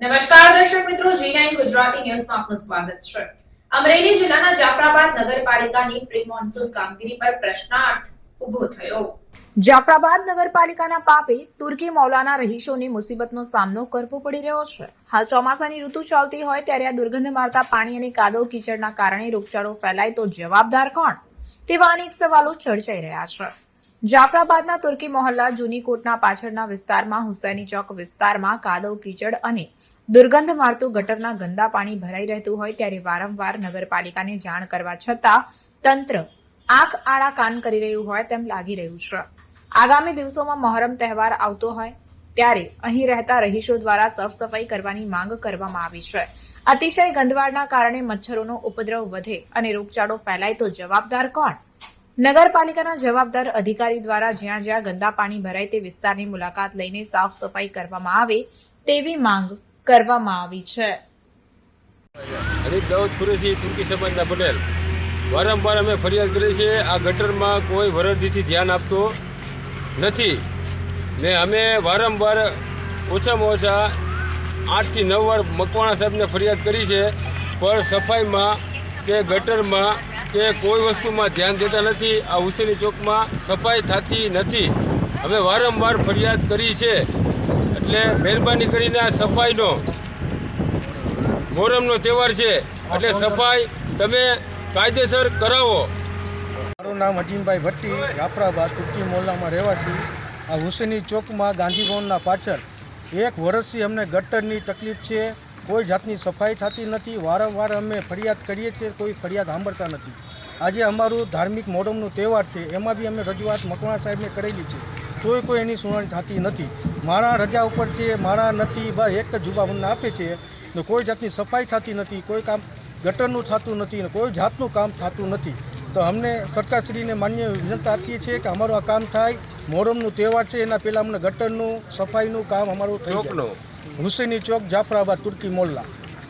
નમસ્કાર દર્શક મિત્રો, G9 ગુજરાતી ન્યૂઝમાં આપનું સ્વાગત છે। અમરેલી જિલ્લાના જાફરાબાદ નગરપાલિકાની પ્રી મોન્સૂન કામગીરી પર પ્રશ્નાર્થ ઉભો થયો। જાફરાબાદ નગરપાલિકાના પાપે તુર્કી મૌલાના રહીશોને મુસીબતનો સામનો કરવો પડી રહ્યો છે। હાલ ચોમાસાની ઋતુ ચાલતી હોય ત્યારે આ દુર્ગંધ મારતા પાણી અને કાદવ કીચડના કારણે રોગચાળો ફેલાય તો જવાબદાર કોણ, તેવા અનેક સવાલો ચર્ચાઈ રહ્યા છે। જાફરાબાદના તુર્કી મોહલ્લા જૂની કોટના પાછળના વિસ્તારમાં હુસૈની ચોક વિસ્તારમાં કાદવ કીચડ અને દુર્ગંધ મારતું ગટરના ગંદા પાણી ભરાઈ રહેતું હોય ત્યારે વારંવાર નગરપાલિકાને જાણ કરવા છતાં તંત્ર આંખ આડા કાન કરી રહ્યું હોય તેમ લાગી રહ્યું છે। આગામી દિવસોમાં મહોરમ તહેવાર આવતો હોય ત્યારે અહીં રહેતા રહીશો દ્વારા સાફ સફાઈ કરવાની માંગ કરવામાં આવી છે। અતિશય ગંદવાડના કારણે મચ્છરોનો ઉપદ્રવ વધે અને રોગચાળો ફેલાય તો જવાબદાર કોણ? નગરપાલિકાના જવાબદાર અધિકારી દ્વારા જ્યાં જ્યાં ગંદા પાણી ભરાય તે વિસ્તારની મુલાકાત લઈને સાફ સફાઈ કરવામાં આવે તેવી માંગ કરવામાં આવી છે। હરીફ દાઉદ કુરેશી, તુર્કી સમાજના પટેલ। વારંવાર અમે ફરિયાદ કરી છે, આ ગટરમાં કોઈ વરદીથી ધ્યાન આપતો નથી ને અમે વારંવાર ઓછામાં ઓછા 8 થી 9 વાર મકવાણા સાહેબને ફરિયાદ કરી છે, પણ સફાઈમાં કે ગટરમાં કે કોઈ વસ્તુમાં ધ્યાન દેતા નથી। આ હુસેની ચોકમાં સફાઈ થતી નથી। અમે વારંવાર ફરિયાદ કરી છે, એટલે મહેરબાની કરીને આ સફાઈનો મોહરમનો તહેવાર છે એટલે સફાઈ તમે કાયદેસર કરાવો। મારું નામ અજીમભાઈ ભટ્ટી, જાફરાબાદ તુર્કી મોહલ્લામાં રહેવાસી। આ હુસેની ચોકમાં ગાંધી ભવનના પાછળ 1 વર્ષથી અમને ગટરની તકલીફ છે, કોઈ જાતની સફાઈ થતી નથી। વારંવાર અમે ફરિયાદ કરીએ છીએ, કોઈ ફરિયાદ સાંભળતા નથી। આજે અમારું ધાર્મિક મોહરમનો તહેવાર છે, એમાં બી અમે રજૂઆત મકવાણા સાહેબને કરેલી છે, તોય કોઈ એની સુનાવણી થતી નથી। મારા રજા ઉપર છે, મારા નથી, બસ એક જ જુબા અમને આપે છે ને કોઈ જાતની સફાઈ થતી નથી, કોઈ કામ ગટરનું થતું નથી ને કોઈ જાતનું કામ થતું નથી। તો અમને સરકારશ્રીને માન્ય વિનંતી આપીએ છીએ કે અમારું આ કામ થાય। મોહરમનો તહેવાર છે, એના પહેલાં અમને ગટરનું સફાઈનું કામ અમારું થઈ જાય। હુસેની ચોક, જાફરાબાદ, તુર્કી મોહલ્લા।